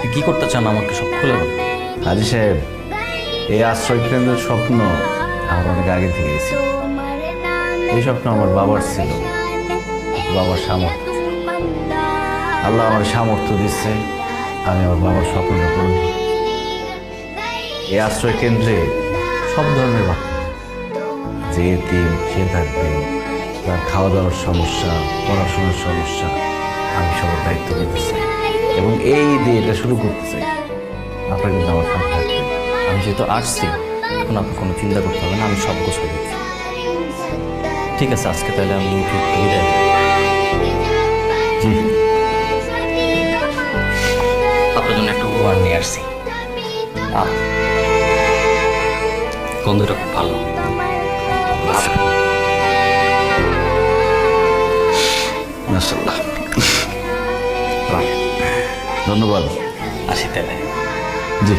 আপনি কি করতে চান আমাকে সব খুলে বলুন। হাজি সাহেব, এই আশ্রয় কেন্দ্রের স্বপ্ন আমার অনেক আগে থেকে ছিল। এই স্বপ্ন আমার বাবার ছিল, বাবার সামর্থ্য। আল্লাহ আমার সামর্থ্য দিচ্ছে, আমি আমার বাবার স্বপ্নটা পূরণ করি। এই আশ্রয় কেন্দ্রে সব ধরনের বাচ্চা, যে এতিম সে থাকবে, তার খাওয়া দাওয়ার সমস্যা, পড়াশোনার সমস্যা, আমি সবার দায়িত্ব নিতে চাই এবং এই দিয়ে এটা শুরু করতে চাই। আপনার কিন্তু আমার সাথে থাকবে। আমি যেহেতু আসছি, এখন আপনার কোনো চিন্তা করতে হবে না, আমি সব গোছাই দিচ্ছি। ঠিক আছে, আজকে তাহলে আমি উঠি, বিদায় নিই। জি, আপনার জন্য একটা উপহার নিয়ে আসছি। গন্ধটা খুব ভালো। মাশাআল্লাহ, ধন্যবাদ। আসি তাহলে। জি।